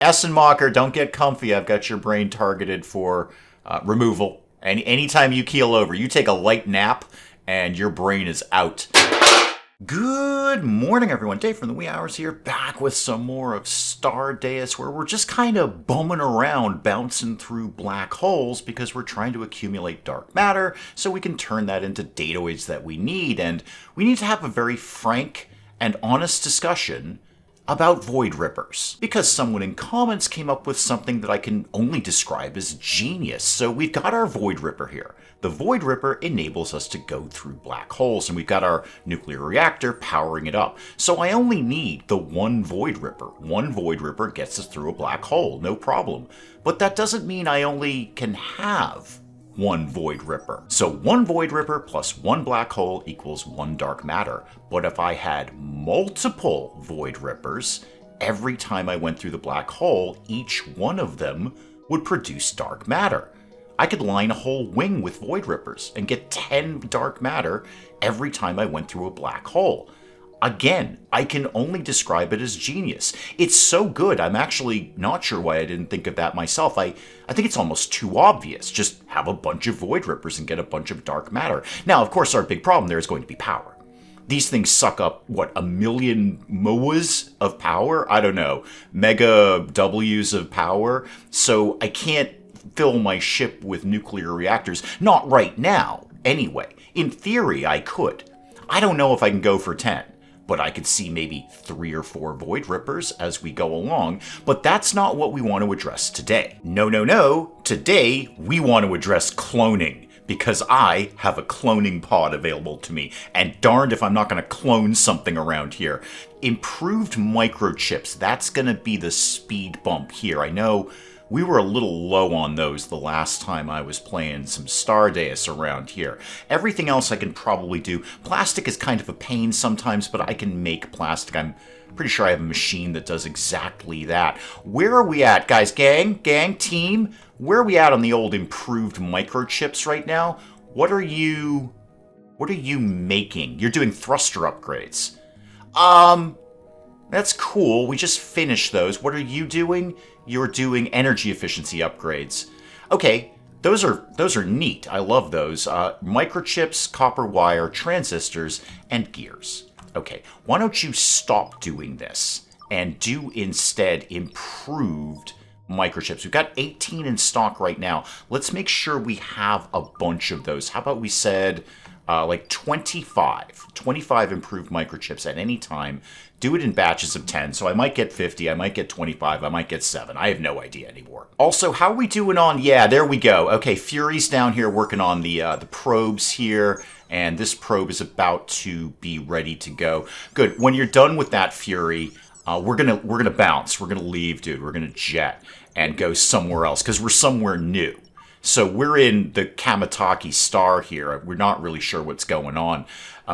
Essenmacher, don't get comfy. I've got your brain targeted for removal. And anytime you keel over, you take a light nap and your brain is out. Good morning, everyone. Dave from the wee hours here, back with some more of Stardeus, where we're just kind of bumming around, bouncing through black holes because we're trying to accumulate dark matter so we can turn that into dataoids that we need. And we need to have a very frank and honest discussion about Void Rippers, because someone in comments came up with something that I can only describe as genius. So we've got our Void Ripper here. The Void Ripper enables us to go through black holes, and we've got our nuclear reactor powering it up. So I only need the one Void Ripper. One Void Ripper gets us through a black hole, no problem. But that doesn't mean I only can have one Void Ripper. So one Void Ripper plus one black hole equals one dark matter. But if I had multiple Void Rippers, every time I went through the black hole, each one of them would produce dark matter. I could line a whole wing with Void Rippers and get 10 dark matter every time I went through a black hole. Again, I can only describe it as genius. It's so good, I'm actually not sure why I didn't think of that myself. I think it's almost too obvious. Just have a bunch of Void Rippers and get a bunch of dark matter. Now, of course, our big problem there is going to be power. These things suck up, what, 1 million moas of power? I don't know. Mega W's of power. So I can't fill my ship with nuclear reactors. Not right now, anyway. In theory, I could. I don't know if I can go for 10. But I could see maybe 3 or 4 Void Rippers as we go along, but that's not what we want to address today. No. Today, we want to address cloning, because I have a cloning pod available to me, and darned if I'm not going to clone something around here. Improved microchips, that's going to be the speed bump here. I know we were a little low on those the last time I was playing some Stardeus around here. Everything else I can probably do. Plastic is kind of a pain sometimes, but I can make plastic. I'm pretty sure I have a machine that does exactly that. Where are we at, guys? Gang, team? Where are we at on the old improved microchips right now? What are you making? You're doing thruster upgrades. That's cool. We just finished those. What are you doing? You're doing energy efficiency upgrades. Okay, those are neat. I love those. Microchips, copper wire, transistors, and gears. Okay, why don't you stop doing this and do instead improved microchips? We've got 18 in stock right now. Let's make sure we have a bunch of those. How about we said like 25 improved microchips at any time. Do it in batches of 10, so I might get 50, I might get 25, I might get 7. I have no idea anymore. Also, how are we doing on... Yeah, there we go. Okay, Fury's down here working on the probes here, and this probe is about to be ready to go. Good. When you're done with that, Fury, we're gonna bounce. We're gonna leave, dude. We're gonna jet and go somewhere else, because we're somewhere new. So we're in the Kamataki star here. We're not really sure what's going on.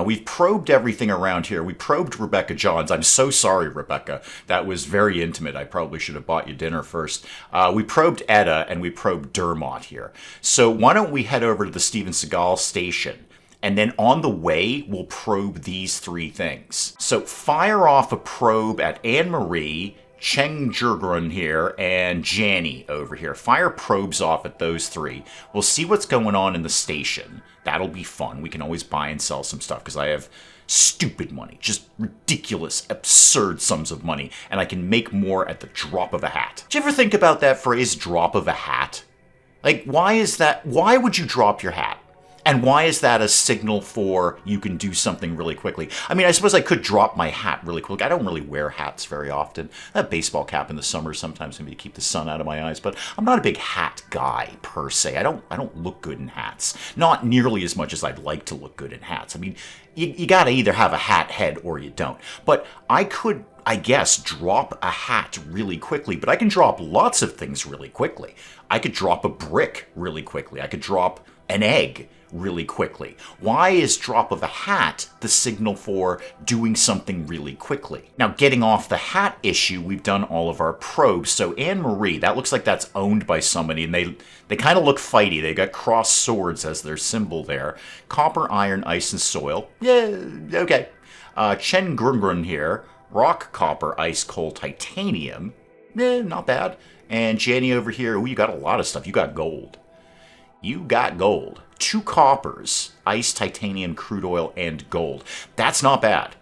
We've probed everything around here. We probed Rebecca Johns. I'm so sorry, Rebecca. That was very intimate. I probably should have bought you dinner first. We probed Etta, and we probed Dermot here. So why don't we head over to the Steven Seagal station, and then on the way, we'll probe these 3 things. So fire off a probe at Anne-Marie, Cheng Jurgrun here, and Janny over here. Fire probes off at those 3. We'll see what's going on in the station. That'll be fun. We can always buy and sell some stuff, because I have stupid money. Just ridiculous, absurd sums of money. And I can make more at the drop of a hat. Did you ever think about that phrase, drop of a hat? Like, why is that? Why would you drop your hat? And why is that a signal for you can do something really quickly? I mean, I suppose I could drop my hat really quick. I don't really wear hats very often. I have a baseball cap in the summer sometimes, maybe to keep the sun out of my eyes. But I'm not a big hat guy, per se. I don't look good in hats. Not nearly as much as I'd like to look good in hats. I mean, you gotta either have a hat head or you don't. But I could, I guess, drop a hat really quickly. But I can drop lots of things really quickly. I could drop a brick really quickly. I could drop an egg really quickly. Why is drop of a hat the signal for doing something really quickly? Now, getting off the hat issue, we've done all of our probes. So Anne-Marie, that looks like that's owned by somebody, and they kind of look fighty. They got crossed swords as their symbol there. Copper, iron, ice, and soil. Yeah, okay. Chen Grungrun here. Rock, copper, ice, coal, titanium. not bad. And Jenny over here, you got a lot of stuff. You got gold. You got gold. 2 coppers, ice, titanium, crude oil, and gold. That's not bad.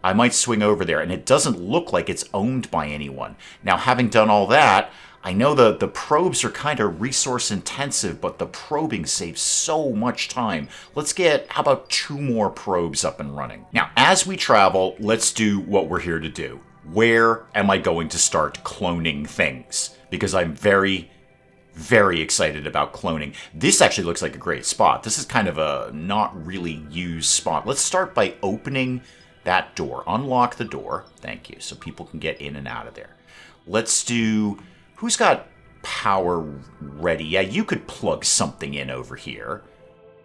I might swing over there, and it doesn't look like it's owned by anyone. Now, having done all that, I know the probes are kind of resource intensive, but the probing saves so much time. Let's get, how about 2 more probes up and running? Now, as we travel, let's do what we're here to do. Where am I going to start cloning things? Because I'm very, very excited about cloning. This actually looks like a great spot. This is kind of a not really used spot. Let's start by opening that door. Unlock the door. Thank you. So people can get in and out of there. Let's do... Who's got power ready? Yeah, you could plug something in over here.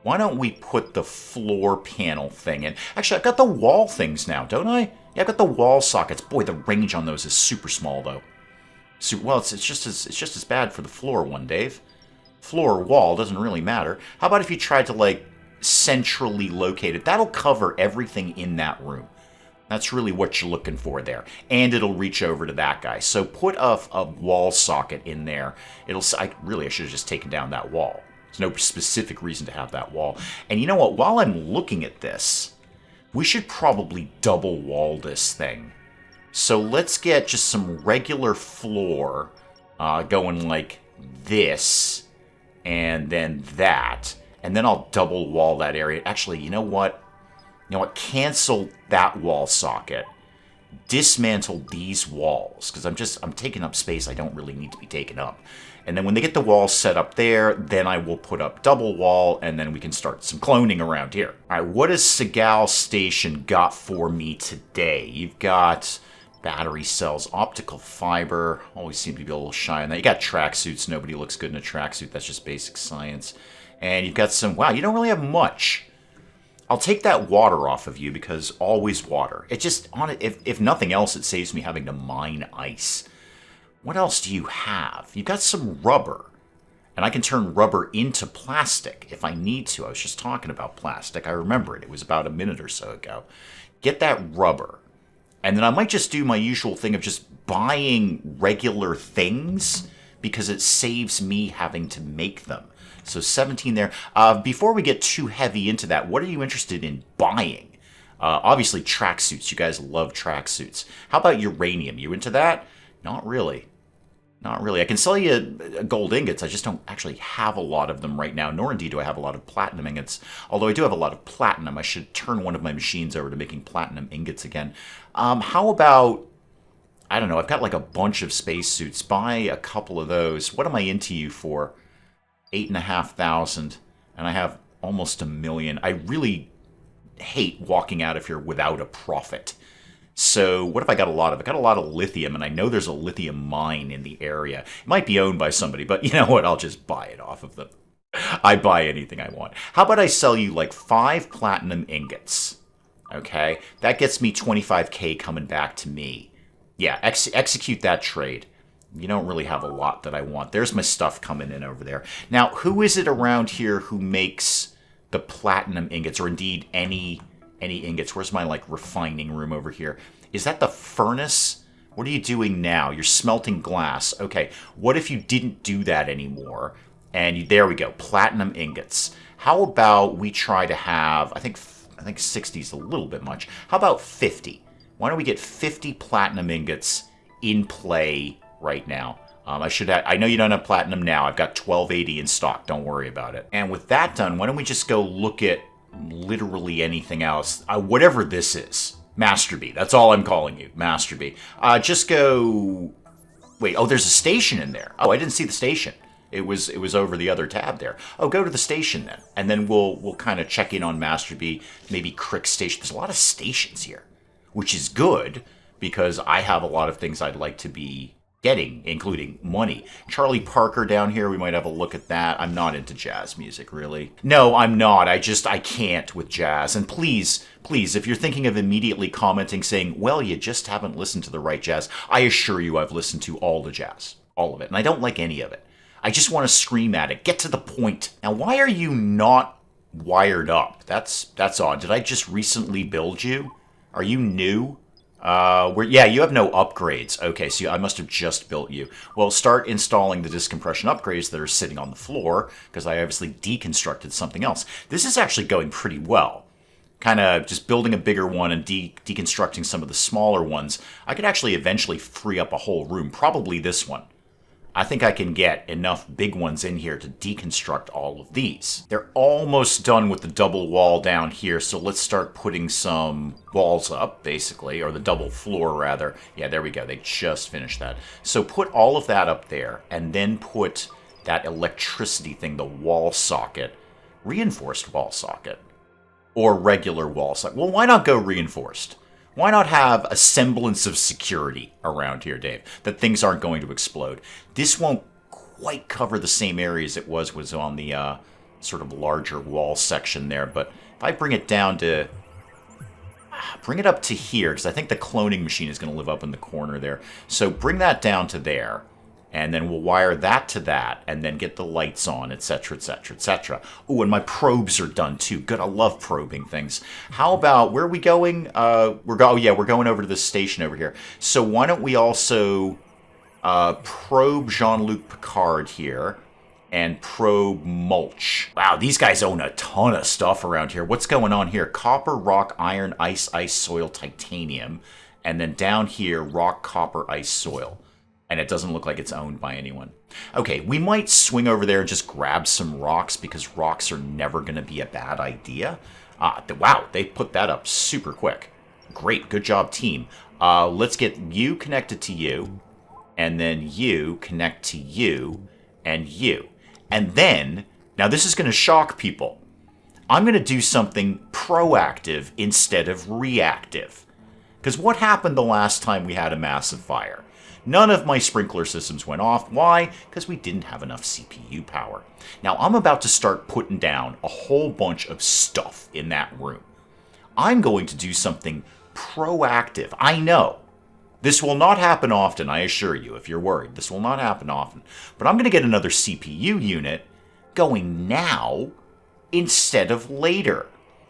Why don't we put the floor panel thing in? Actually, I've got the wall things now, don't I? Yeah, I've got the wall sockets. Boy, the range on those is super small, though. So, well, it's just as bad for the floor one, Dave. Floor or wall doesn't really matter. How about if you tried to, like, centrally locate it? That'll cover everything in that room. That's really what you're looking for there. And it'll reach over to that guy. So put a wall socket in there. I should have just taken down that wall. There's no specific reason to have that wall. And you know what? While I'm looking at this, we should probably double wall this thing. So let's get just some regular floor going like this and then that. And then I'll double wall that area. Actually, you know what? Cancel that wall socket. Dismantle these walls, because I'm taking up space I don't really need to be taken up. And then when they get the walls set up there, then I will put up double wall, and then we can start some cloning around here. All right, what has Segal Station got for me today? You've got battery cells, optical fiber. Always seem to be a little shy on that. You got tracksuits. Nobody looks good in a tracksuit. That's just basic science. And you've got some... Wow, you don't really have much. I'll take that water off of you because always water. It just, if nothing else, it saves me having to mine ice. What else do you have? You've got some rubber. And I can turn rubber into plastic if I need to. I was just talking about plastic. I remember it. It was about a minute or so ago. Get that rubber. And then I might just do my usual thing of just buying regular things because it saves me having to make them. So 17 there. Before we get too heavy into that, what are you interested in buying? Obviously, tracksuits. You guys love tracksuits. How about uranium? You into that? Not really. Not really. I can sell you gold ingots. I just don't actually have a lot of them right now, nor indeed do I have a lot of platinum ingots. Although I do have a lot of platinum. I should turn one of my machines over to making platinum ingots again. How about... I don't know. I've got like a bunch of spacesuits. Buy a couple of those. What am I into you for? 8,500, and I have almost 1 million. I really hate walking out of here without a profit. So what have I got a lot of? I got a lot of lithium, and I know there's a lithium mine in the area. It might be owned by somebody, but you know what? I'll just buy it off of them. I buy anything I want. How about I sell you like 5 platinum ingots? Okay, that gets me 25k coming back to me. Yeah, execute that trade. You don't really have a lot that I want. There's my stuff coming in over there. Now, who is it around here who makes the platinum ingots, or indeed any ingots? Where's my, like, refining room over here? Is that the furnace? What are you doing now? You're smelting glass. Okay, what if you didn't do that anymore? And there we go, platinum ingots. How about we try to have, I think 60 is a little bit much. How about 50? Why don't we get 50 platinum ingots in play right now? I know you don't have platinum now. I've got 1280 in stock. Don't worry about it. And with that done, why don't we just go look at literally anything else? Whatever this is. Master B. That's all I'm calling you. Master B. Just go... Wait, oh, there's a station in there. Oh, I didn't see the station. It was over the other tab there. Oh, go to the station then. And then we'll kind of check in on Master B. Maybe Crick Station. There's a lot of stations here, which is good because I have a lot of things I'd like to be getting, including money. Charlie Parker down here, we might have a look at that. I'm not into jazz music, really. No, I'm not. I can't with jazz. And please, if you're thinking of immediately commenting saying, well, you just haven't listened to the right jazz, I assure you I've listened to all the jazz. All of it. And I don't like any of it. I just want to scream at it. Get to the point. Now, why are you not wired up? That's odd. Did I just recently build you? Are you new? Yeah, you have no upgrades. Okay, so I must have just built you. Well, start installing the discompression upgrades that are sitting on the floor, because I obviously deconstructed something else. This is actually going pretty well. Kind of just building a bigger one and deconstructing some of the smaller ones. I could actually eventually free up a whole room, probably this one. I think I can get enough big ones in here to deconstruct all of these. They're almost done with the double wall down here, so let's start putting some walls up, basically, or the double floor, rather. Yeah, there we go. They just finished that. So put all of that up there, and then put that electricity thing, the wall socket, reinforced wall socket, or regular wall socket. Well, why not go reinforced? Why not have a semblance of security around here, Dave, that things aren't going to explode? This won't quite cover the same areas it was on the sort of larger wall section there, but if I bring it down to... bring it up to here, because I think the cloning machine is going to live up in the corner there. So bring that down to there, and then we'll wire that to that, and then get the lights on, etc., etc., etc. Oh, and my probes are done too. Good, I love probing things. How about, where are we going? We're going over to this station over here. So why don't we also probe Jean-Luc Picard here, and probe Mulch. Wow, these guys own a ton of stuff around here. What's going on here? Copper, rock, iron, ice, soil, titanium. And then down here, rock, copper, ice, soil. And it doesn't look like it's owned by anyone. Okay, we might swing over there and just grab some rocks, because rocks are never going to be a bad idea. Wow, they put that up super quick. Great, good job, team. Let's get you connected to you, and then you connect to you, and you. And then, now this is going to shock people. I'm going to do something proactive instead of reactive. Because what happened the last time we had a massive fire? None of my sprinkler systems went off. Why? Because we didn't have enough CPU power. Now, I'm about to start putting down a whole bunch of stuff in that room. I'm going to do something proactive. I know. This will not happen often, I assure you, if you're worried. This will not happen often. But I'm going to get another CPU unit going now instead of later.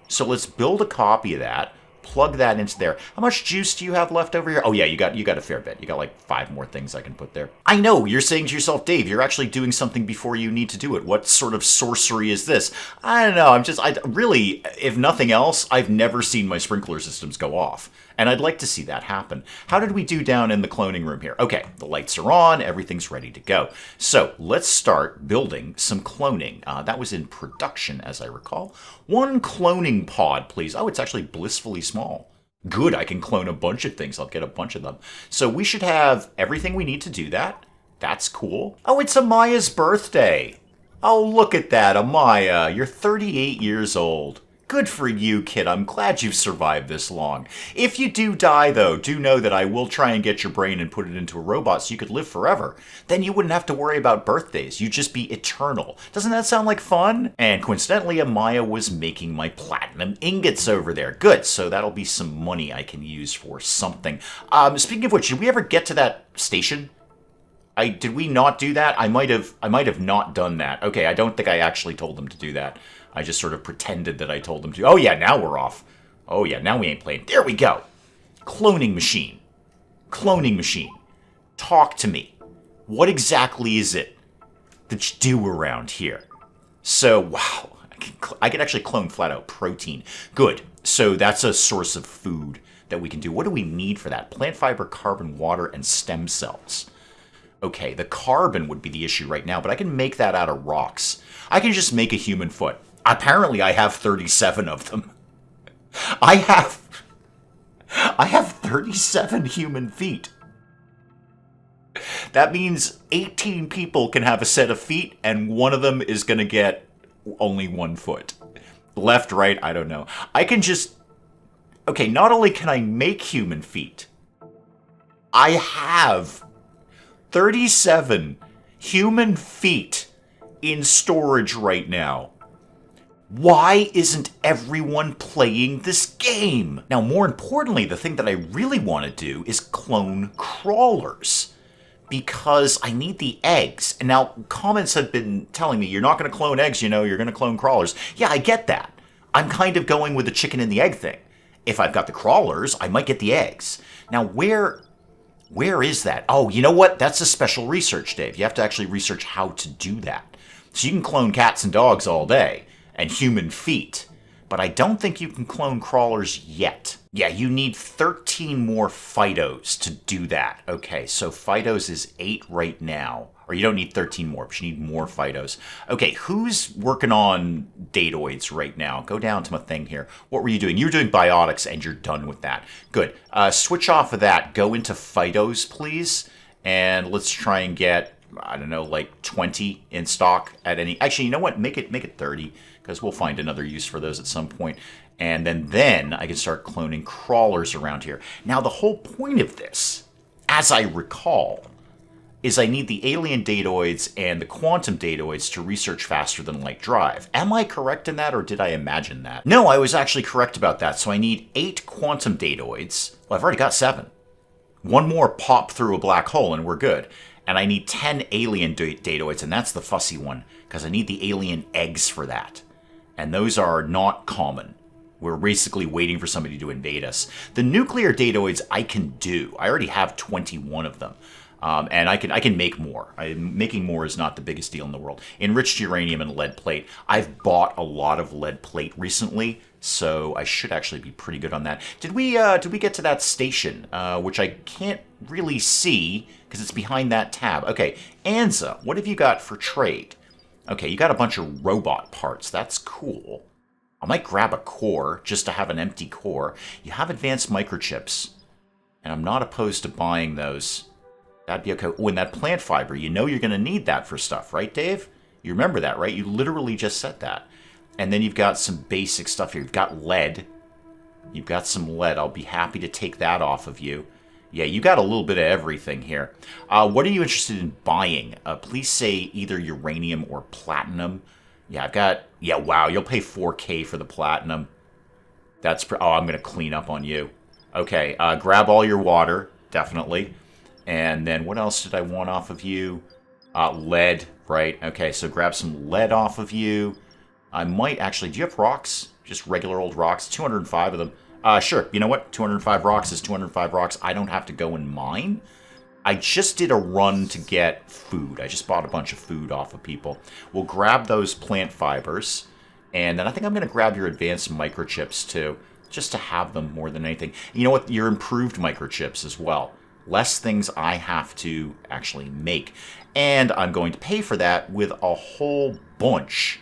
So let's build a copy of that. Plug that into there. How much juice do you have left over here? Oh yeah, you got a fair bit. You got like 5 more things I can put there. I know, you're saying to yourself, Dave, you're actually doing something before you need to do it. What sort of sorcery is this? I don't know, I really, if nothing else, I've never seen my sprinkler systems go off. And I'd like to see that happen. How did we do down in the cloning room here? Okay, the lights are on, everything's ready to go. So let's start building some cloning. That was in production, as I recall. 1 cloning pod, please. Oh, it's actually blissfully small. Good, I can clone a bunch of things. I'll get a bunch of them. So we should have everything we need to do that. That's cool. Oh, it's Amaya's birthday. Oh, look at that, Amaya. You're 38 years old. Good for you, kid. I'm glad you've survived this long. If you do die, though, do know that I will try and get your brain and put it into a robot so you could live forever. Then you wouldn't have to worry about birthdays. You'd just be eternal. Doesn't that sound like fun? And coincidentally, Amaya was making my platinum ingots over there. Good, so that'll be some money I can use for something. Speaking of which, did we ever get to that station? Did we not do that? I might have not done that. Okay, I don't think I actually told them to do that. I just sort of pretended that I told them to. Oh yeah, now we're off. Oh yeah, now we ain't playing. There we go. Cloning machine. Cloning machine. Talk to me. What exactly is it that you do around here? So, wow. I can actually clone flat out protein. Good. So that's a source of food that we can do. What do we need for that? Plant fiber, carbon, water, and stem cells. Okay, the carbon would be the issue right now, but I can make that out of rocks. I can just make a human foot. Apparently, I have 37 of them. I have 37 human feet. That means 18 people can have a set of feet, and one of them is going to get only 1 foot. Left, right, I don't know. I can just... Okay, not only can I make human feet, I have 37 human feet in storage right now. Why isn't everyone playing this game? Now, more importantly, the thing that I really want to do is clone crawlers, because I need the eggs. And now, comments have been telling me, you're not going to clone eggs, you're going to clone crawlers. Yeah, I get that. I'm kind of going with the chicken and the egg thing. If I've got the crawlers, I might get the eggs. Now, where is that? Oh, you know what? That's a special research, Dave. You have to actually research how to do that. So you can clone cats and dogs all day, and human feet. But I don't think you can clone crawlers yet. Yeah, you need 13 more Fidos to do that. Okay, so Fidos is 8 right now. Or you don't need 13 more, but you need more Fidos. Okay, who's working on datoids right now? Go down to my thing here. What were you doing? You were doing biotics, and you're done with that. Good. Switch off of that. Go into Fidos, please. And let's try and get, I don't know, like 20 in stock at any... Actually, you know what? Make it 30, because we'll find another use for those at some point. And then I can start cloning crawlers around here. Now, the whole point of this, as I recall, is I need the alien datoids and the quantum datoids to research faster than light drive. Am I correct in that, or did I imagine that? No, I was actually correct about that. So I need 8 quantum datoids. Well, I've already got 7. One more pop through a black hole and we're good. And I need 10 alien datoids, and that's the fussy one, because I need the alien eggs for that. And those are not common. We're basically waiting for somebody to invade us. The nuclear datoids I can do. I already have 21 of them. And I can make more. Making more is not the biggest deal in the world. Enriched uranium and lead plate. I've bought a lot of lead plate recently, so I should actually be pretty good on that. Did we get to that station, which I can't really see because it's behind that tab? Okay, Anza, what have you got for trade? Okay, you got a bunch of robot parts. That's cool. I might grab a core just to have an empty core. You have advanced microchips, and I'm not opposed to buying those. That'd be okay. Oh, and that plant fiber, you know you're going to need that for stuff, right, Dave? You remember that, right? You literally just said that. And then you've got some basic stuff here. You've got lead. You've got some lead. I'll be happy to take that off of you. Yeah, you got a little bit of everything here. What are you interested in buying? Please say either uranium or platinum. Yeah, I've got... Yeah, wow, you'll pay 4K for the platinum. That's... Oh, I'm going to clean up on you. Okay, grab all your water, definitely. And then what else did I want off of you? Lead, right? Okay, so grab some lead off of you. I might actually... Do you have rocks? Just regular old rocks? 205 of them. Sure. You know what? 205 rocks is 205 rocks. I don't have to go and mine. I just did a run to get food. I just bought a bunch of food off of people. We'll grab those plant fibers. And then I think I'm going to grab your advanced microchips, too. Just to have them more than anything. You know what? Your improved microchips as well. Less things I have to actually make. And I'm going to pay for that with a whole bunch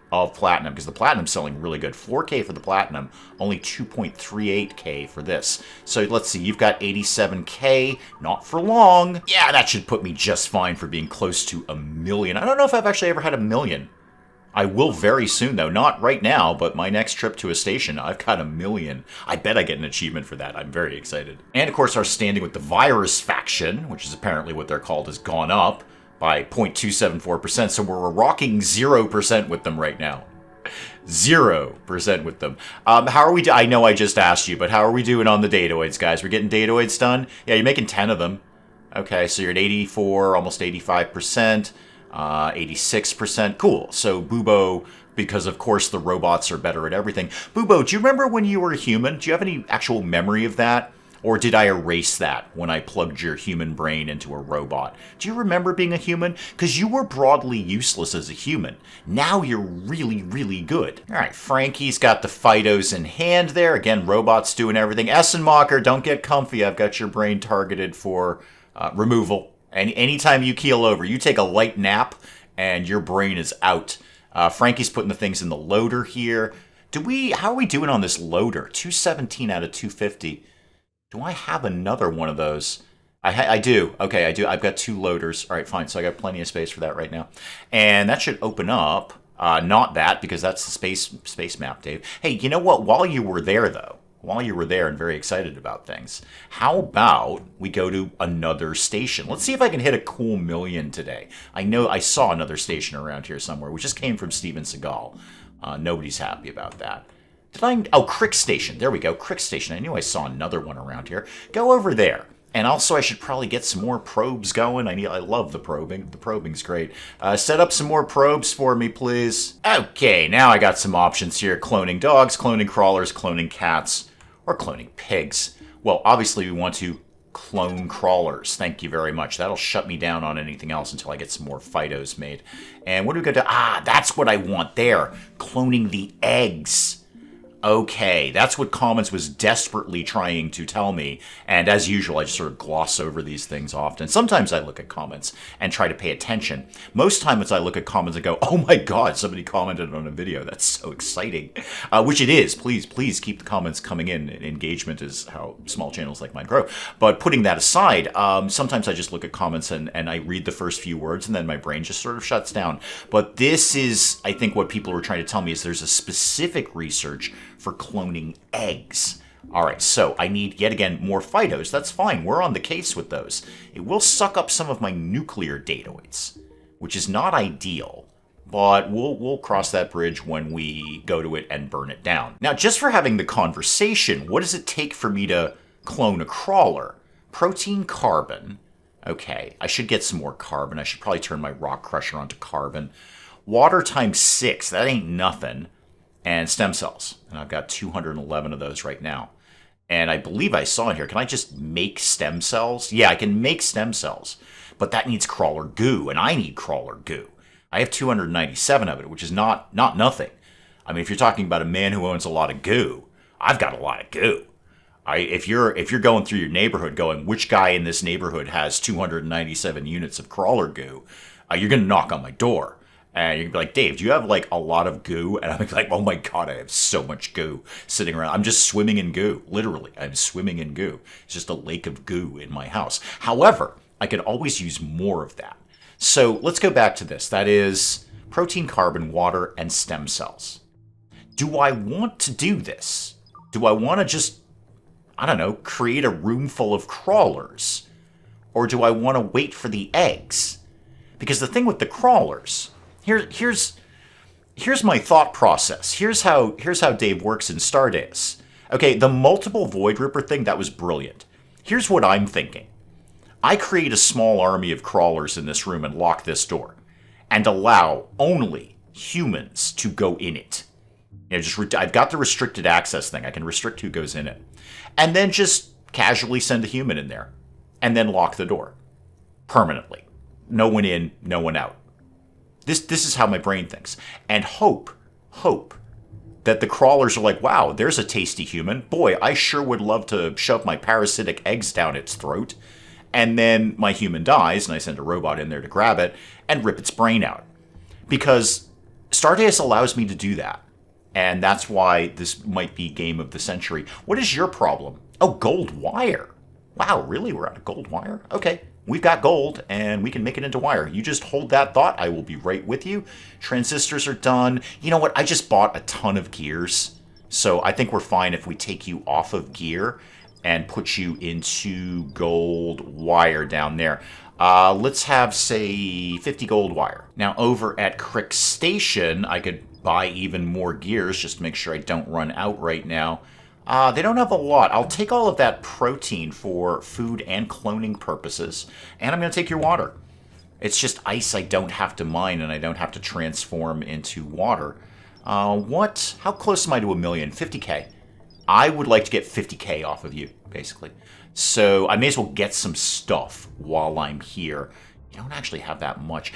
of platinum, because the platinum's selling really good. 4K for the platinum, only 2.38K for this. So let's see, you've got 87K, not for long. Yeah, that should put me just fine for being close to 1 million. I don't know if I've actually ever had 1 million. I will very soon, though. Not right now, but my next trip to a station, I've got 1 million. I bet I get an achievement for that. I'm very excited. And, of course, our standing with the virus faction, which is apparently what they're called, has gone up by 0.274%, so we're rocking 0% with them right now. 0% with them. How are we I know I just asked you, but how are we doing on the datoids, guys? We're getting datoids done? Yeah, you're making 10 of them. Okay, so you're at 84, almost 85%. 86%. Cool. So Bubo, because of course the robots are better at everything. Bubo, do you remember when you were a human? Do you have any actual memory of that? Or did I erase that when I plugged your human brain into a robot? Do you remember being a human? Because you were broadly useless as a human. Now you're really, really good. All right, Frankie's got the Fidos in hand there. Again, robots doing everything. Essenmacher, don't get comfy. I've got your brain targeted for removal. And anytime you keel over, you take a light nap, and your brain is out. Frankie's putting the things in the loader here. How are we doing on this loader? 217 out of 250. Do I have another one of those? I do. Okay, I do. I've got 2 loaders. All right, fine. So I got plenty of space for that right now. And that should open up. Not that, because that's the space map, Dave. Hey, you know what? While you were there, though, and very excited about things, how about we go to another station? Let's see if I can hit a cool 1 million today. I know I saw another station around here somewhere. We just came from Steven Seagal. Nobody's happy about that. Oh, Crick Station. There we go, Crick Station. I knew I saw another one around here. Go over there. And also, I should probably get some more probes going. I love the probing. The probing's great. Set up some more probes for me, please. Okay, now I got some options here. Cloning dogs, cloning crawlers, cloning cats. Or cloning pigs. Well, obviously we want to clone crawlers. Thank you very much. That'll shut me down on anything else until I get some more phytos made. And what do we go to? That's what I want there. Cloning the eggs. Okay, that's what Commons was desperately trying to tell me, and as usual, I just sort of gloss over these things often. Sometimes I look at comments and try to pay attention. Most times I look at comments and go, oh my god, somebody commented on a video, that's so exciting. Which it is. Please keep the comments coming in. Engagement is how small channels like mine grow. But putting that aside, sometimes I just look at comments and I read the first few words and then my brain just sort of shuts down. But this is, I think, what people were trying to tell me is there's a specific research for cloning eggs. All right, so I need, yet again, more phytos. That's fine. We're on the case with those. It will suck up some of my nuclear datoids, which is not ideal, but we'll cross that bridge when we go to it and burn it down. Now, just for having the conversation, what does it take for me to clone a crawler? Protein, carbon. Okay, I should get some more carbon. I should probably turn my rock crusher onto carbon. Water times 6, that ain't nothing. And stem cells. And I've got 211 of those right now. And I believe I saw in here, can I just make stem cells? Yeah, I can make stem cells. But that needs crawler goo, and I need crawler goo. I have 297 of it, which is not nothing. I mean, if you're talking about a man who owns a lot of goo, I've got a lot of goo. If you're going through your neighborhood going, which guy in this neighborhood has 297 units of crawler goo, you're going to knock on my door. And you'd be like, Dave, do you have like a lot of goo? And I'm like, oh my god, I have so much goo sitting around. I'm just swimming in goo. Literally, I'm swimming in goo. It's just a lake of goo in my house. However, I could always use more of that. So let's go back to this. That is protein, carbon, water, and stem cells. Do I want to do this? Do I want to just, I don't know, create a room full of crawlers? Or do I want to wait for the eggs? Because the thing with the crawlers... Here's my thought process. Here's how Dave works in Stardeus. Okay, the multiple Void Ripper thing, that was brilliant. Here's what I'm thinking. I create a small army of crawlers in this room and lock this door. And allow only humans to go in it. You know, I've got the restricted access thing. I can restrict who goes in it. And then just casually send a human in there. And then lock the door. Permanently. No one in, no one out. This is how my brain thinks. And hope that the crawlers are like, wow, there's a tasty human. Boy, I sure would love to shove my parasitic eggs down its throat. And then my human dies, and I send a robot in there to grab it and rip its brain out. Because Stardeus allows me to do that. And that's why this might be game of the century. What is your problem? Oh, gold wire. Wow, really? We're out of gold wire? Okay. We've got gold, and we can make it into wire. You just hold that thought. I will be right with you. Transistors are done. You know what? I just bought a ton of gears. So I think we're fine if we take you off of gear and put you into gold wire down there. Let's have, say, 50 gold wire. Now, over at Crick Station, I could buy even more gears just to make sure I don't run out right now. They don't have a lot. I'll take all of that protein for food and cloning purposes, and I'm going to take your water. It's just ice I don't have to mine, and I don't have to transform into water. How close am I to 1 million? 50k. I would like to get 50k off of you, basically. So I may as well get some stuff while I'm here. You don't actually have that much.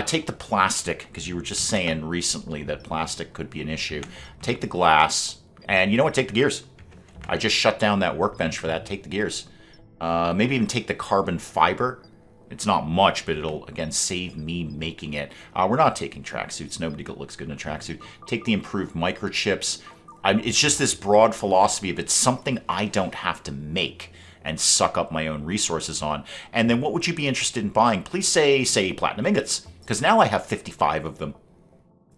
Take the plastic, because you were just saying recently that plastic could be an issue. Take the glass, and you know what? Take the gears. I just shut down that workbench for that. Take the gears. Maybe even take the carbon fiber. It's not much, but it'll, again, save me making it. We're not taking tracksuits. Nobody looks good in a tracksuit. Take the improved microchips. It's just this broad philosophy of it's something I don't have to make and suck up my own resources on. And then what would you be interested in buying? Please say platinum ingots, because now I have 55 of them.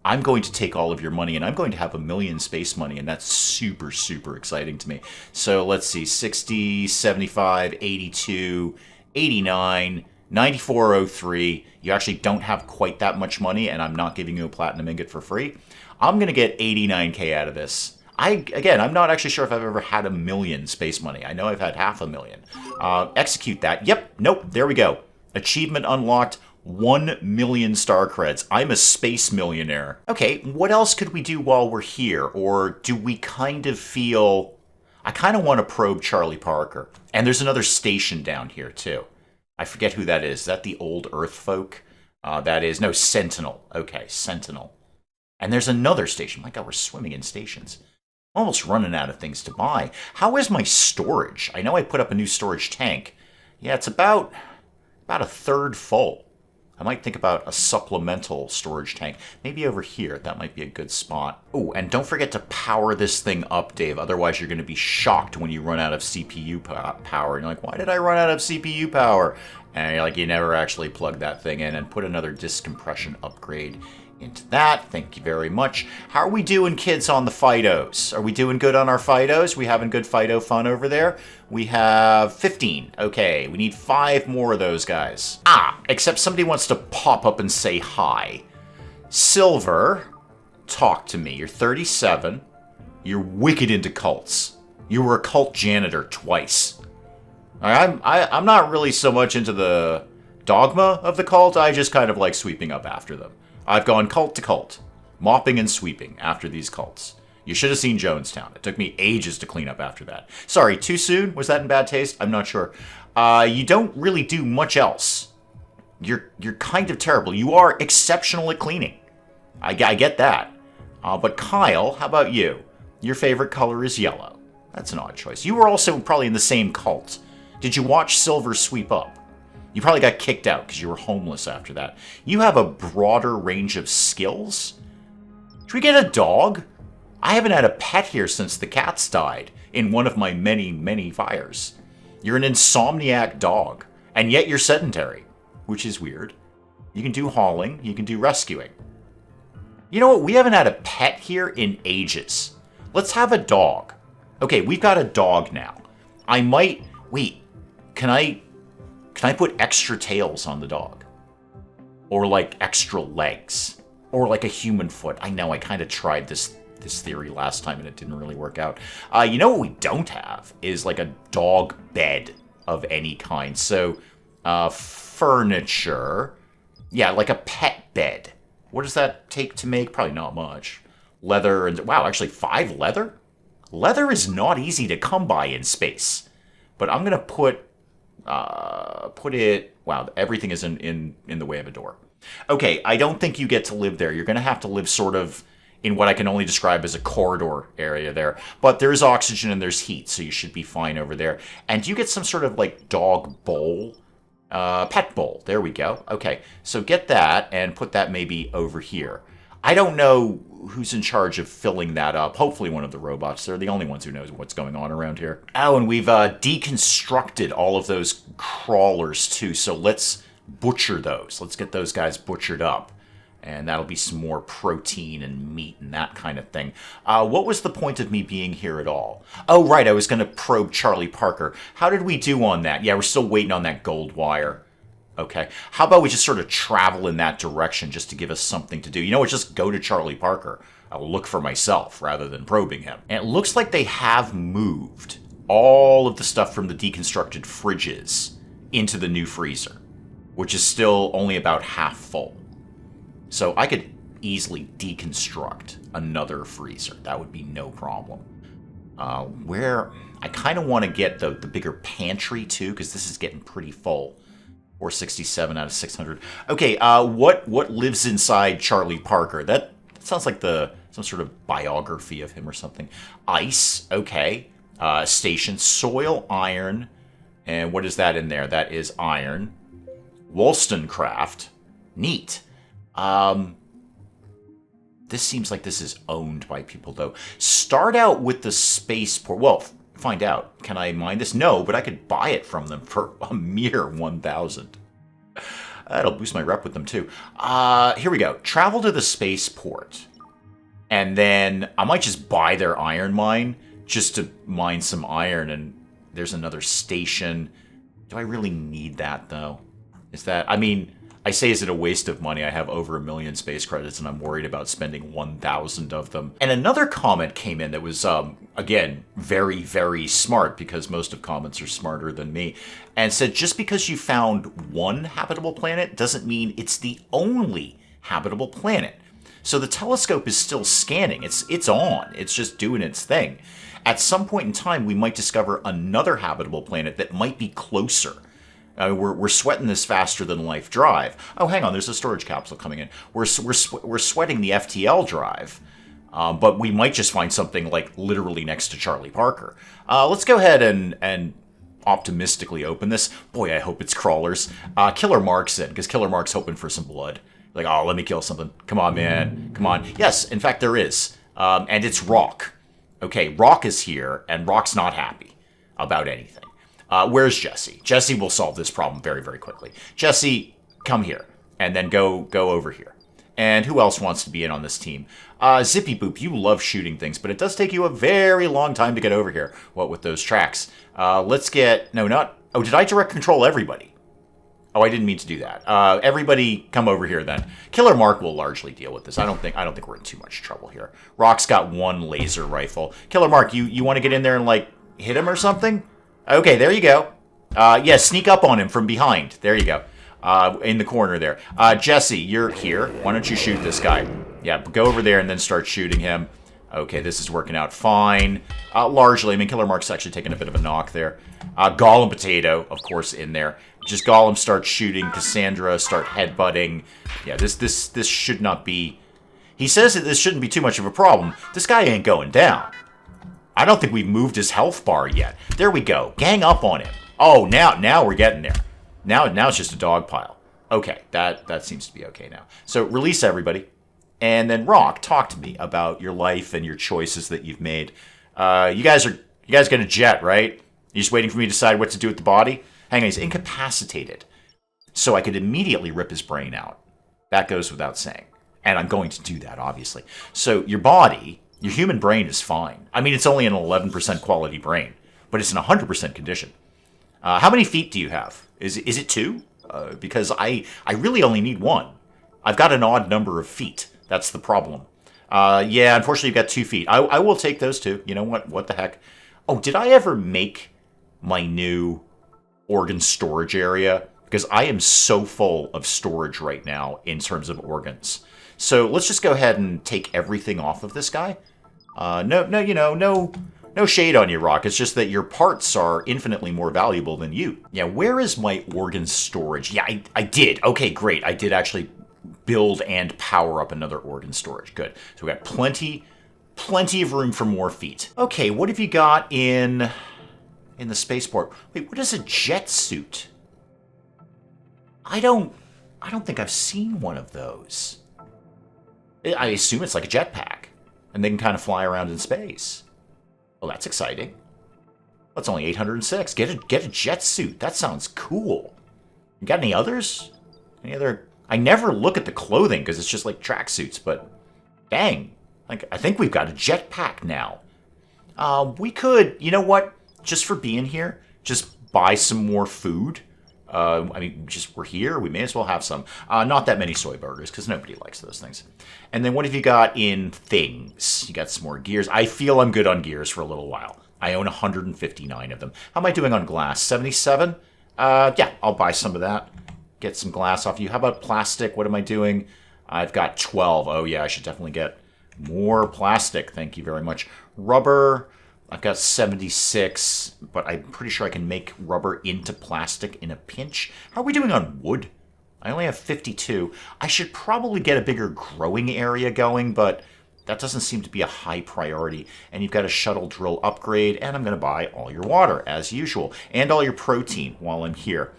I'm going to take all of your money, and I'm going to have 1 million space money, and that's super, super exciting to me. So let's see, 60, 75, 82, 89, 9403. You actually don't have quite that much money, and I'm not giving you a platinum ingot for free. I'm going to get 89k out of this. I'm not actually sure if I've ever had 1 million space money. I know I've had 500,000. Execute that. Yep, nope, there we go. Achievement unlocked. 1 million star credits. I'm a space millionaire. Okay, what else could we do while we're here? Or do we kind of feel... I kind of want to probe Charlie Parker. And there's another station down here, too. I forget who that is. Is that the old Earth folk? That is, no, Sentinel. Okay, Sentinel. And there's another station. My God, we're swimming in stations. I'm almost running out of things to buy. How is my storage? I know I put up a new storage tank. Yeah, it's about a third full. I might think about a supplemental storage tank. Maybe over here. That might be a good spot. Oh, and don't forget to power this thing up, Dave. Otherwise, you're going to be shocked when you run out of CPU power. And you're like, why did I run out of CPU power? And you're like, you never actually plugged that thing in. And put another disk compression upgrade into that. Thank you very much. How are we doing, kids, on the Fidos? Are we doing good on our Fidos? We having good Fido fun over there? We have 15. Okay, we need 5 more of those guys. Except somebody wants to pop up and say hi. Silver, talk to me. You're 37. You're wicked into cults. You were a cult janitor twice. I'm not really so much into the dogma of the cult. I just kind of like sweeping up after them. I've gone cult to cult, mopping and sweeping after these cults. You should have seen Jonestown. It took me ages to clean up after that. Sorry, too soon? Was that in bad taste? I'm not sure. You don't really do much else. You're kind of terrible. You are exceptional at cleaning. I get that. But Kyle, how about you? Your favorite color is yellow. That's an odd choice. You were also probably in the same cult. Did you watch Silver sweep up? You probably got kicked out because you were homeless after that. You have a broader range of skills? Should we get a dog? I haven't had a pet here since the cats died in one of my many, many fires. You're an insomniac dog, and yet you're sedentary, which is weird. You can do hauling, you can do rescuing. You know what? We haven't had a pet here in ages. Let's have a dog. Okay, we've got a dog now. I might... Wait, can I put extra tails on the dog? Or like extra legs? Or like a human foot? I know I kind of tried this theory last time and it didn't really work out. You know what we don't have is like a dog bed of any kind. So, furniture. Yeah, like a pet bed. What does that take to make? Probably not much. Leather and... Wow, actually 5 leather? Leather is not easy to come by in space. But I'm going to put it... Wow, everything is in the way of a door. Okay, I don't think you get to live there. You're going to have to live sort of in what I can only describe as a corridor area there. But there's oxygen and there's heat, so you should be fine over there. And you get some sort of like dog bowl? Pet bowl. There we go. Okay, so get that and put that maybe over here. I don't know who's in charge of filling that up. Hopefully one of the robots. They're the only ones who knows what's going on around here. Oh, and we've deconstructed all of those crawlers too, so let's butcher those. Let's get those guys butchered up. And that'll be some more protein and meat and that kind of thing. What was the point of me being here at all? Oh, right, I was going to probe Charlie Parker. How did we do on that? Yeah, we're still waiting on that gold wire. Okay. How about we just sort of travel in that direction just to give us something to do? You know what? Just go to Charlie Parker. I'll look for myself rather than probing him. And it looks like they have moved all of the stuff from the deconstructed fridges into the new freezer, which is still only about half full. So I could easily deconstruct another freezer. That would be no problem. Where I kind of want to get the bigger pantry too, because this is getting pretty full. 467 out of 600. Okay, what lives inside Charlie Parker? That sounds like some sort of biography of him or something. Ice, okay. Station, soil, iron, and what is that in there? That is iron. Wollstonecraft, neat. This seems like this is owned by people, though. Start out with the spaceport. Well, find out. Can I mine this? No, but I could buy it from them for a mere 1,000. That'll boost my rep with them, too. Here we go. Travel to the spaceport. And then I might just buy their iron mine just to mine some iron. And there's another station. Do I really need that, though? Is that... I mean... I say, is it a waste of money? I have over 1 million space credits, and I'm worried about spending 1,000 of them. And another comment came in that was, again, very, very smart, because most of comments are smarter than me, and said, just because you found one habitable planet doesn't mean it's the only habitable planet. So the telescope is still scanning. It's on. It's just doing its thing. At some point in time, we might discover another habitable planet that might be closer. We're sweating this faster than life drive. Oh, hang on, there's a storage capsule coming in. We're sweating the FTL drive, but we might just find something like literally next to Charlie Parker. Let's go ahead and optimistically open this. Boy, I hope it's crawlers. Killer Mark's in, because Killer Mark's hoping for some blood. Like, oh, let me kill something. Come on, man. Come on. Yes, in fact, there is. And it's Rock. Okay, Rock is here, and Rock's not happy about anything. Where's Jesse? Jesse will solve this problem very, very quickly. Jesse, come here, and then go over here. And who else wants to be in on this team? Zippy Boop, you love shooting things, but it does take you a very long time to get over here. What with those tracks? Let's get... No, not... Oh, did I direct control everybody? Oh, I didn't mean to do that. Everybody come over here then. Killer Mark will largely deal with this. I don't think we're in too much trouble here. Rock's got one laser rifle. Killer Mark, you want to get in there and, like, hit him or something? Okay, there you go. Yeah, sneak up on him from behind. There you go. In the corner there. Jesse, you're here. Why don't you shoot this guy? Yeah, go over there and then start shooting him. Okay, this is working out fine. Largely, I mean, Killer Mark's actually taking a bit of a knock there. Golem Potato, of course, in there. Just Golem start shooting. Cassandra start headbutting. Yeah, this should not be... He says that this shouldn't be too much of a problem. This guy ain't going down. I don't think we've moved his health bar yet. There we go. Gang up on him. Oh, now we're getting there. Now it's just a dog pile. Okay, that seems to be okay now. So release everybody. And then Rock, talk to me about your life and your choices that you've made. You guys gonna jet, right? You're just waiting for me to decide what to do with the body? Hang on, he's incapacitated. So I could immediately rip his brain out. That goes without saying. And I'm going to do that, obviously. So your body, your human brain is fine. I mean, it's only an 11% quality brain, but it's in 100% condition. How many feet do you have? Is it 2? Because I really only need 1. I've got an odd number of feet. That's the problem. Yeah, unfortunately, you've got 2 feet. I will take those 2. You know what? What the heck? Oh, did I ever make my new organ storage area? Because I am so full of storage right now in terms of organs. So let's just go ahead and take everything off of this guy. No shade on you, Rock. It's just that your parts are infinitely more valuable than you. Yeah, where is my organ storage? Yeah, I did. Okay, great. I did actually build and power up another organ storage. Good. So we got plenty of room for more feet. Okay, what have you got in the spaceport? Wait, what is a jet suit? I don't think I've seen one of those. I assume it's like a jetpack, and they can kind of fly around in space. Well, that's exciting. That's only 806. Get a jet suit. That sounds cool. You got any others? Any other? I never look at the clothing because it's just like tracksuits, but dang. Like, I think we've got a jetpack now. We could, you know what? Just for being here, just buy some more food. I mean, we're here. We may as well have some. Not that many soy burgers, because nobody likes those things. And then what have you got in things? You got some more gears. I feel I'm good on gears for a little while. I own 159 of them. How am I doing on glass? 77? Yeah, I'll buy some of that. Get some glass off you. How about plastic? What am I doing? I've got 12. Oh, yeah, I should definitely get more plastic. Thank you very much. Rubber... I've got 76, but I'm pretty sure I can make rubber into plastic in a pinch. How are we doing on wood? I only have 52. I should probably get a bigger growing area going, but that doesn't seem to be a high priority. And you've got a shuttle drill upgrade, and I'm going to buy all your water, as usual, and all your protein while I'm here.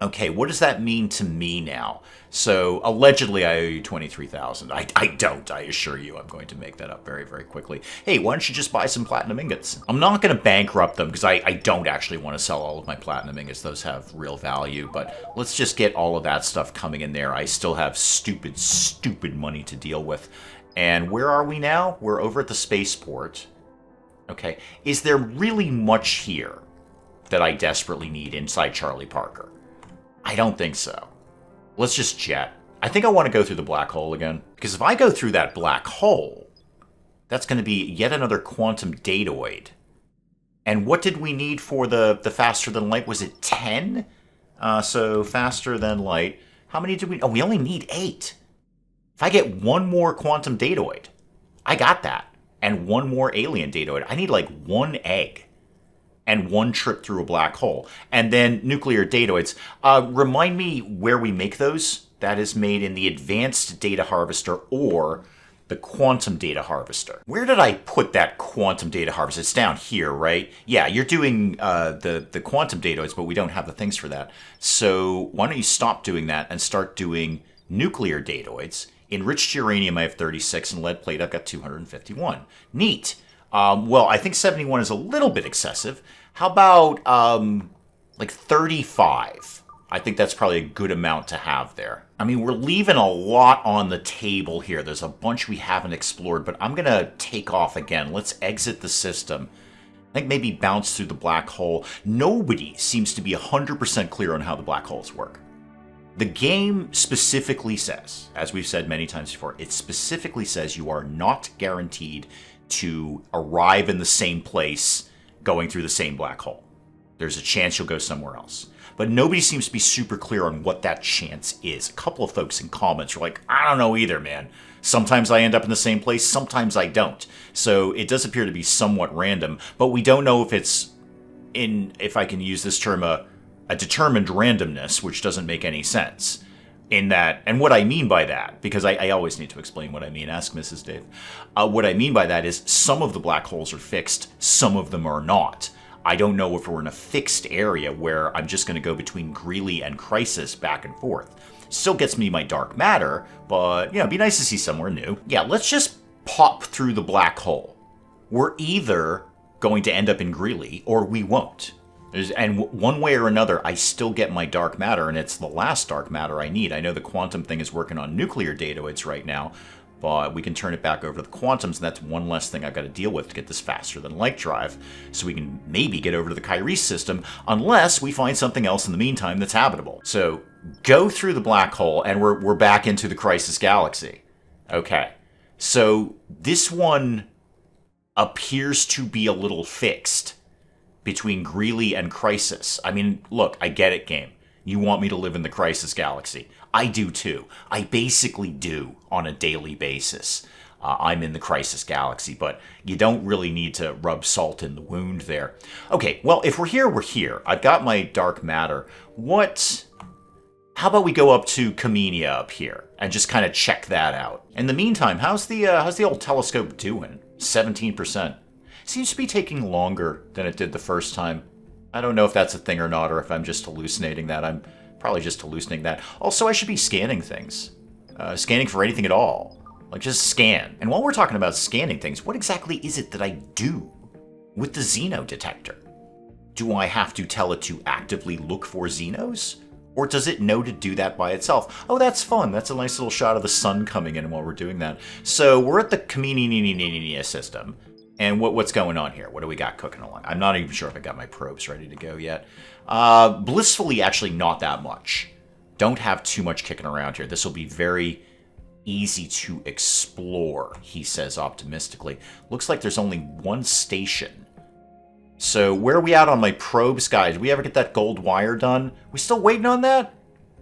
Okay, what does that mean to me now? So, allegedly, I owe you 23,000. I don't, I assure you. I'm going to make that up very, very quickly. Hey, why don't you just buy some platinum ingots? I'm not going to bankrupt them, because I don't actually want to sell all of my platinum ingots. Those have real value, but let's just get all of that stuff coming in there. I still have stupid, stupid money to deal with. And where are we now? We're over at the spaceport. Okay, is there really much here that I desperately need inside Charlie Parker? I don't think so. Let's just jet. I think I want to go through the black hole again. Because if I go through that black hole, that's going to be yet another quantum datoid. And what did we need for the faster than light? Was it 10? So faster than light. How many did we... Oh, we only need 8. If I get one more quantum datoid, I got that. And one more alien datoid. I need like one egg and one trip through a black hole. And then nuclear datoids. Remind me where we make those. That is made in the advanced data harvester or the quantum data harvester. Where did I put that quantum data harvester? It's down here, right? Yeah, you're doing the quantum datoids, but we don't have the things for that. So why don't you stop doing that and start doing nuclear datoids? Enriched uranium, I have 36, and lead plate, I've got 251. Neat. Well, I think 71 is a little bit excessive. How about like 35? I think that's probably a good amount to have there. I mean, we're leaving a lot on the table here. There's a bunch we haven't explored, but I'm going to take off again. Let's exit the system. I think maybe bounce through the black hole. Nobody seems to be 100% clear on how the black holes work. The game specifically says, as we've said many times before, it specifically says you are not guaranteed to arrive in the same place going through the same black hole. There's a chance you'll go somewhere else. But nobody seems to be super clear on what that chance is. A couple of folks in comments are like, I don't know either, man. Sometimes I end up in the same place, sometimes I don't. So it does appear to be somewhat random, but we don't know if it's if I can use this term, a determined randomness, which doesn't make any sense. In that, and what I mean by that, because I always need to explain what I mean, ask Mrs. Dave. What I mean by that is some of the black holes are fixed, some of them are not. I don't know if we're in a fixed area where I'm just going to go between Greeley and Crisis back and forth. Still gets me my dark matter, but, you know, it'd be nice to see somewhere new. Yeah, let's just pop through the black hole. We're either going to end up in Greeley or we won't. And one way or another, I still get my dark matter, and it's the last dark matter I need. I know the quantum thing is working on nuclear datoids right now, but we can turn it back over to the quantums, and that's one less thing I've got to deal with to get this faster than light drive, so we can maybe get over to the Kyrie system, unless we find something else in the meantime that's habitable. So go through the black hole, and we're back into the Crisis Galaxy. Okay, so this one appears to be a little fixed between Greeley and Crisis. I mean, look, I get it, game. You want me to live in the Crisis Galaxy. I do too. I basically do on a daily basis. I'm in the Crisis Galaxy, but you don't really need to rub salt in the wound there. Okay, well, if we're here, we're here. I've got my dark matter. How about we go up to Kamenia up here and just kind of check that out? In the meantime, how's the old telescope doing? 17%. Seems to be taking longer than it did the first time. I don't know if that's a thing or not, or if I'm just hallucinating that. I'm probably just hallucinating that. Also, I should be scanning things. Scanning for anything at all. Like, just scan. And while we're talking about scanning things, what exactly is it that I do with the Xeno detector? Do I have to tell it to actively look for Xenos? Or does it know to do that by itself? Oh, that's fun. That's a nice little shot of the sun coming in while we're doing that. So we're at the Kamenia system. And what's going on here? What do we got cooking along? I'm not even sure if I got my probes ready to go yet. Blissfully, actually not that much. Don't have too much kicking around here. This will be very easy to explore, he says optimistically. Looks like there's only one station. So where are we at on my probes, guys? Did we ever get that gold wire done? We still waiting on that?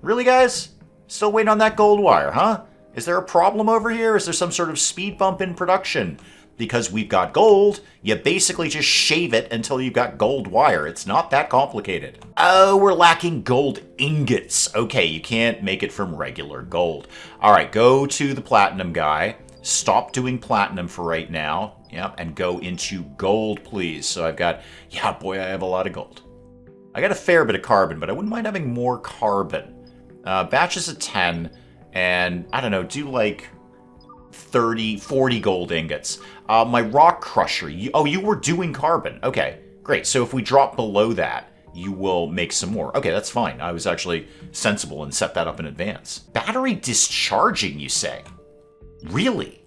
Really, guys? Still waiting on that gold wire, huh? Is there a problem over here? Is there some sort of speed bump in production? Because we've got gold, you basically just shave it until you've got gold wire. It's not that complicated. Oh, we're lacking gold ingots. Okay, you can't make it from regular gold. All right, go to the platinum guy. Stop doing platinum for right now. Yep, and go into gold, please. So I've got, yeah, boy, I have a lot of gold. I got a fair bit of carbon, but I wouldn't mind having more carbon. Batches of 10, and I don't know, do like 30, 40 gold ingots. My rock crusher, you were doing carbon. Okay, great. So if we drop below that, you will make some more. Okay, that's fine. I was actually sensible and set that up in advance. Battery discharging, you say? Really?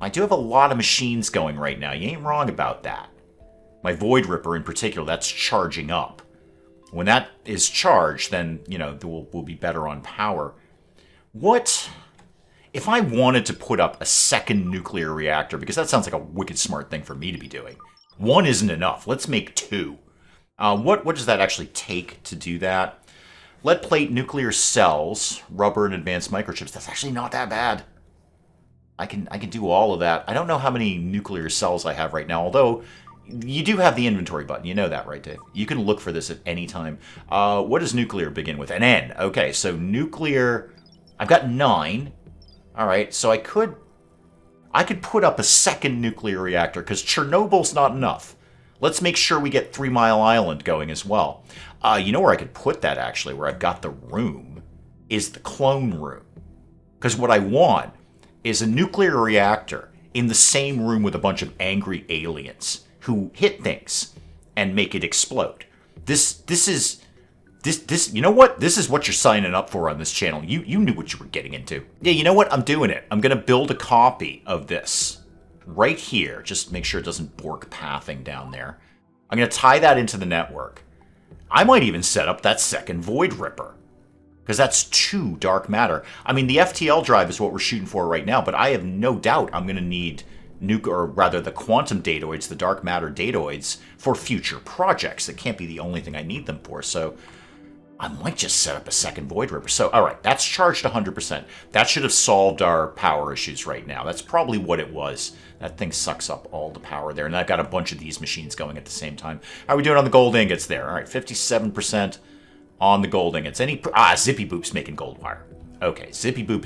I do have a lot of machines going right now. You ain't wrong about that. My Void Ripper in particular, that's charging up. When that is charged, then, you know, we'll be better on power. What if I wanted to put up a second nuclear reactor? Because that sounds like a wicked smart thing for me to be doing. One isn't enough. Let's make two. What does that actually take to do that? Lead plate, nuclear cells, rubber, and advanced microchips. That's actually not that bad. I can do all of that. I don't know how many nuclear cells I have right now, although you do have the inventory button. You know that, right, Dave? You can look for this at any time. What does nuclear begin with? An N. Okay, so nuclear... I've got 9. All right, so I could put up a second nuclear reactor, because Chernobyl's not enough. Let's make sure we get 3 Mile Island going as well. You know where I could put that, actually, where I've got the room, is the clone room. Because what I want is a nuclear reactor in the same room with a bunch of angry aliens who hit things and make it explode. This you know what? This is what you're signing up for on this channel. You knew what you were getting into. Yeah, you know what? I'm doing it. I'm going to build a copy of this right here. Just make sure it doesn't bork pathing down there. I'm going to tie that into the network. I might even set up that second Void Ripper, because that's 2 dark matter. I mean, the FTL drive is what we're shooting for right now, but I have no doubt I'm going to need the quantum datoids, the dark matter datoids, for future projects. It can't be the only thing I need them for, so I might just set up a second Void Ripper. So, all right, that's charged 100%. That should have solved our power issues right now. That's probably what it was. That thing sucks up all the power there, and I've got a bunch of these machines going at the same time. How are we doing on the gold ingots there? All right, 57%. On the gold ingots. Zippy Boop's making gold wire. Okay, Zippy Boop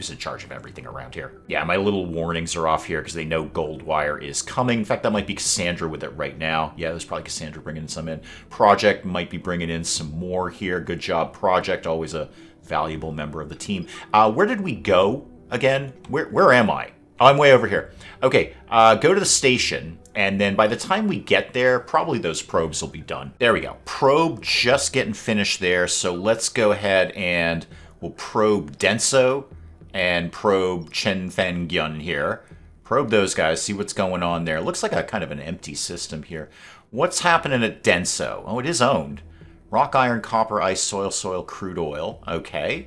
is in charge of everything around here. Yeah, my little warnings are off here because they know gold wire is coming. In fact, that might be Cassandra with it right now. Yeah, there's probably Cassandra bringing some in. Project might be bringing in some more here. Good job, Project. Always a valuable member of the team. Where did we go again? Where am I? Oh, I'm way over here. Okay, go to the station, and then by the time we get there, probably those probes will be done. There we go. Probe just getting finished there, so let's go ahead and we'll probe Denso and probe Chen Fan Gyun here. Probe those guys, see what's going on there. Looks like a kind of an empty system here. What's happening at Denso? Oh, it is owned. Rock, iron, copper, ice, soil, crude oil. Okay.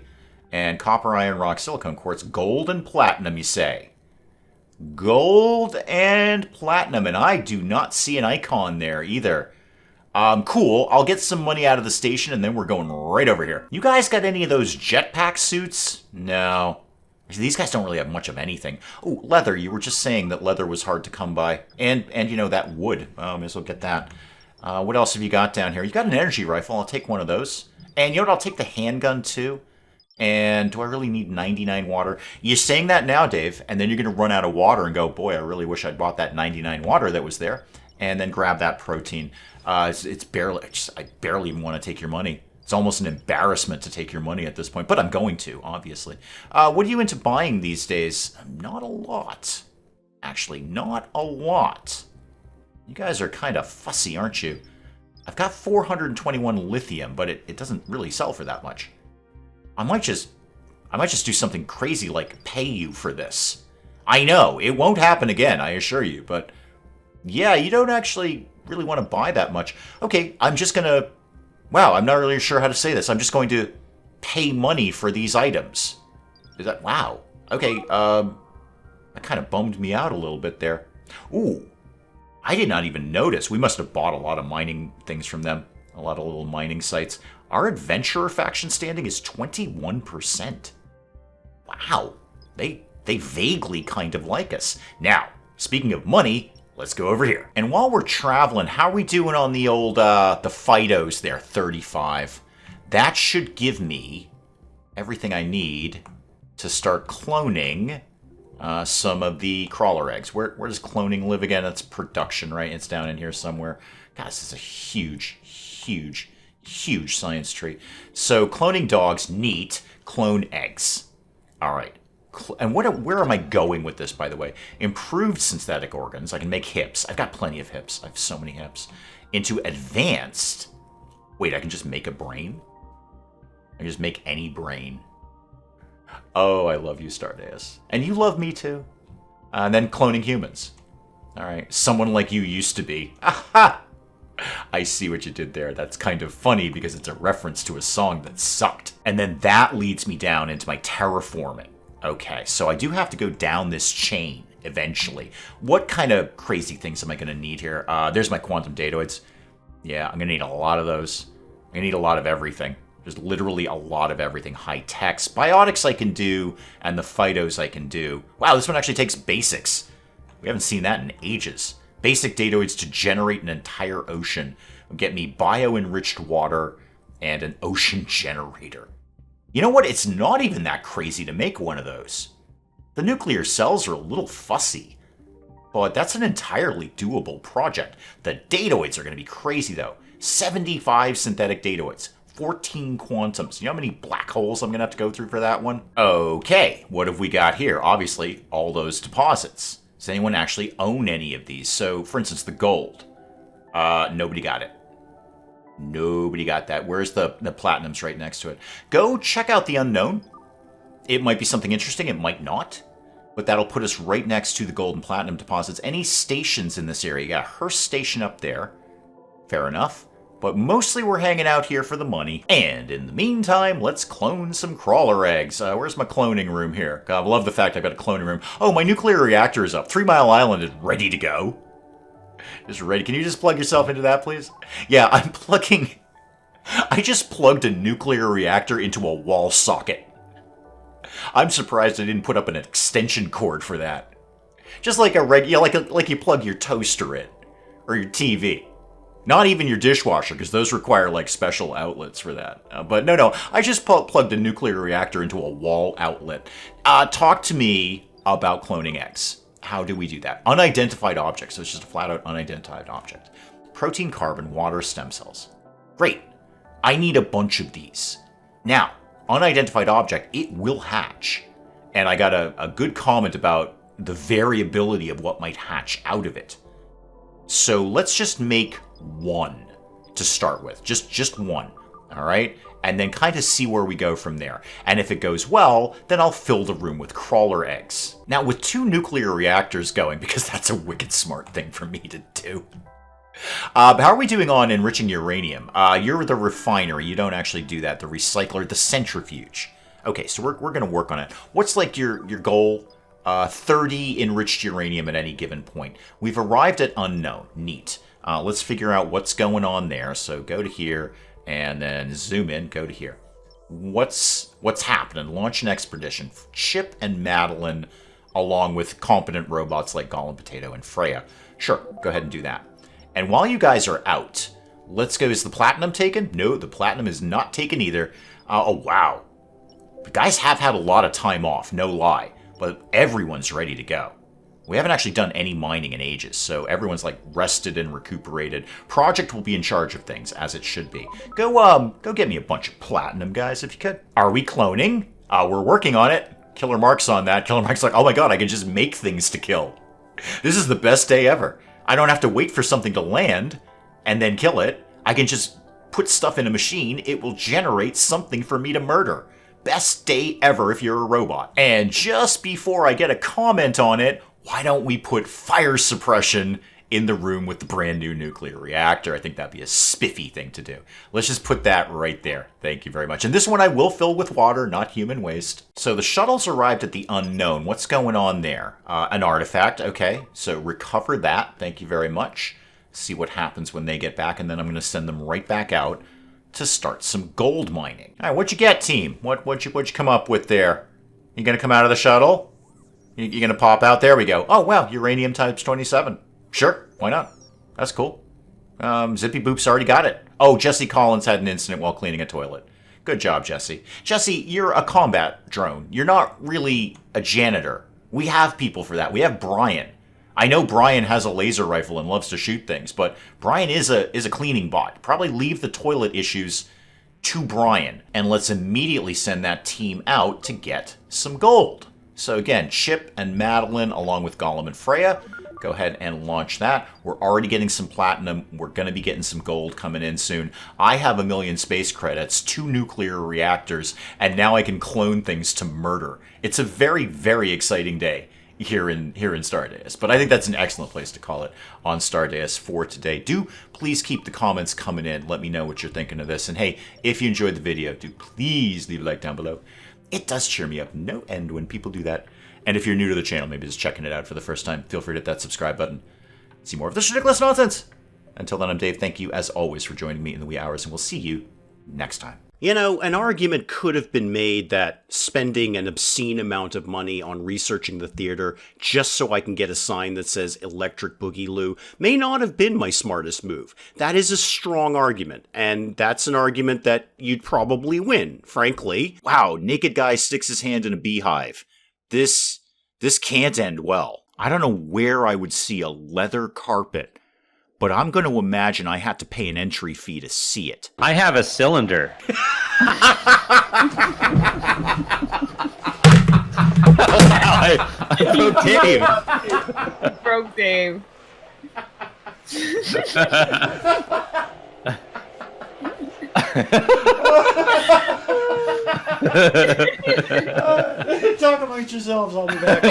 And copper, iron, rock, silicone quartz, gold, and platinum, you say? Gold and platinum, and I do not see an icon there either. Cool. I'll get some money out of the station, and then we're going right over here. You guys got any of those jetpack suits? No. These guys don't really have much of anything. Oh, leather. You were just saying that leather was hard to come by. And you know, that wood. May as well get that. What else have you got down here? You got an energy rifle. I'll take one of those. And you know what? I'll take the handgun, too. And do I really need 99 water? You're saying that now, Dave, and then you're going to run out of water and go, boy, I really wish I'd bought that 99 water that was there. And then grab that protein. It's barely, I barely even want to take your money. It's almost an embarrassment to take your money at this point, but I'm going to, obviously. What are you into buying these days? Not a lot. Actually, not a lot. You guys are kind of fussy, aren't you? I've got 421 lithium, but it doesn't really sell for that much. I might just do something crazy like pay you for this. I know, it won't happen again, I assure you, but yeah, you don't actually really want to buy that much. Okay, I'm just gonna... Wow, I'm not really sure how to say this. I'm just going to pay money for these items. Is that... Wow. Okay, that kind of bummed me out a little bit there. Ooh, I did not even notice. We must have bought a lot of mining things from them. A lot of little mining sites. Our adventurer faction standing is 21%. Wow. They vaguely kind of like us. Now, speaking of money, let's go over here. And while we're traveling, how are we doing on the old, the Fidos there? 35. That should give me everything I need to start cloning some of the crawler eggs. Where does cloning live again? That's production, right? It's down in here somewhere. God, this is a huge science tree. So cloning dogs, neat. Clone eggs. All right. And where am I going with this, by the way? Improved synthetic organs. I can make hips. I've got plenty of hips. I have so many hips. Into advanced... Wait, I can just make a brain? I can just make any brain. Oh, I love you, Stardeus. And you love me, too. And then cloning humans. All right. Someone like you used to be. Aha! I see what you did there. That's kind of funny because it's a reference to a song that sucked. And then that leads me down into my terraforming. Okay, so I do have to go down this chain eventually. What kind of crazy things am I going to need here? There's my quantum datoids. Yeah, I'm going to need a lot of those. I'm going to need a lot of everything. There's literally a lot of everything. High techs. Biotics I can do, and the phytos I can do. Wow, this one actually takes basics. We haven't seen that in ages. Basic datoids to generate an entire ocean. Get me bio-enriched water and an ocean generator. You know what? It's not even that crazy to make one of those. The nuclear cells are a little fussy, but that's an entirely doable project. The datoids are going to be crazy, though. 75 synthetic datoids, 14 quantums. You know how many black holes I'm going to have to go through for that one? Okay, what have we got here? Obviously, all those deposits. Does anyone actually own any of these? So, for instance, the gold. Nobody got it. Nobody got that. Where's the platinums right next to it? Go check out the unknown. It might be something interesting. It might not. But that'll put us right next to the gold and platinum deposits. Any stations in this area? You got a Hearst station up there. Fair enough. But mostly we're hanging out here for the money. And in the meantime, let's clone some crawler eggs. Where's my cloning room here? God, I love the fact I've got a cloning room. Oh, my nuclear reactor is up. 3 Mile Island is ready to go. Just ready. Can you just plug yourself into that, please? Yeah, I'm plugging... I just plugged a nuclear reactor into a wall socket. I'm surprised I didn't put up an extension cord for that. Just like a like you plug your toaster in. Or your TV. Not even your dishwasher, because those require, like, special outlets for that. But no, I just plugged a nuclear reactor into a wall outlet. Talk to me about cloning eggs. How do we do that? Unidentified object, so it's just a flat-out unidentified object. Protein, carbon, water, stem cells. Great. I need a bunch of these. Now, unidentified object, it will hatch. And I got a good comment about the variability of what might hatch out of it. So let's just make one to start with. Just one. All right? And then kind of see where we go from there. And if it goes well, then I'll fill the room with crawler eggs. Now, with 2 nuclear reactors going, because that's a wicked smart thing for me to do. How are we doing on enriching uranium? You're the refinery. You don't actually do that. The recycler, the centrifuge. Okay, so we're going to work on it. What's like your goal? 30 enriched uranium at any given point. We've arrived at unknown. Neat. Let's figure out what's going on there. So go to here. And then zoom in, go to here. What's happening? Launch an expedition. Chip and Madeline, along with competent robots like Golem, Potato, and Freya. Sure, go ahead and do that. And while you guys are out, let's go. Is the platinum taken? No, the platinum is not taken either. Oh, wow. The guys have had a lot of time off, no lie. But everyone's ready to go. We haven't actually done any mining in ages, so everyone's like rested and recuperated. Project will be in charge of things, as it should be. Go get me a bunch of platinum, guys, if you could. Are we cloning? We're working on it. Killer Mark's on that. Killer Mark's like, oh my god, I can just make things to kill. This is the best day ever. I don't have to wait for something to land and then kill it. I can just put stuff in a machine. It will generate something for me to murder. Best day ever if you're a robot. And just before I get a comment on it, why don't we put fire suppression in the room with the brand new nuclear reactor? I think that'd be a spiffy thing to do. Let's just put that right there. Thank you very much. And this one I will fill with water, not human waste. So the shuttle's arrived at the unknown. What's going on there? An artifact. Okay, so recover that. Thank you very much. See what happens when they get back, and then I'm going to send them right back out to start some gold mining. All right, what'd you get, team? What'd you come up with there? You going to come out of the shuttle? You going to pop out? There we go. Oh, wow, uranium times 27. Sure, why not? That's cool. Zippy Boop's already got it. Oh, Jesse Collins had an incident while cleaning a toilet. Good job, Jesse. Jesse, you're a combat drone. You're not really a janitor. We have people for that. We have Brian. I know Brian has a laser rifle and loves to shoot things, but Brian is a cleaning bot. Probably leave the toilet issues to Brian, and let's immediately send that team out to get some gold. So again, Chip and Madeline, along with Golem and Freya, go ahead and launch that. We're already getting some platinum. We're going to be getting some gold coming in soon. I have 1 million space credits, 2 nuclear reactors, and now I can clone things to murder. It's a very, very exciting day here in Stardeus. But I think that's an excellent place to call it on Stardeus for today. Do please keep the comments coming in. Let me know what you're thinking of this. And hey, if you enjoyed the video, do please leave a like down below. It does cheer me up no end when people do that. And if you're new to the channel, maybe just checking it out for the first time, feel free to hit that subscribe button. See more of this ridiculous nonsense. Until then, I'm Dave. Thank you, as always, for joining me in the wee hours, and we'll see you next time. You know, an argument could have been made that spending an obscene amount of money on researching the theater just so I can get a sign that says Electric Boogaloo may not have been my smartest move. That is a strong argument, and that's an argument that you'd probably win, frankly. Wow, naked guy sticks his hand in a beehive. This can't end well. I don't know where I would see a leather carpet, but I'm going to imagine I had to pay an entry fee to see it. I have a cylinder. I broke Dave. Broke Dave. Talk amongst yourselves, I'll be back.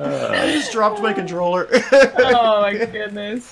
I just dropped my controller. Oh my goodness.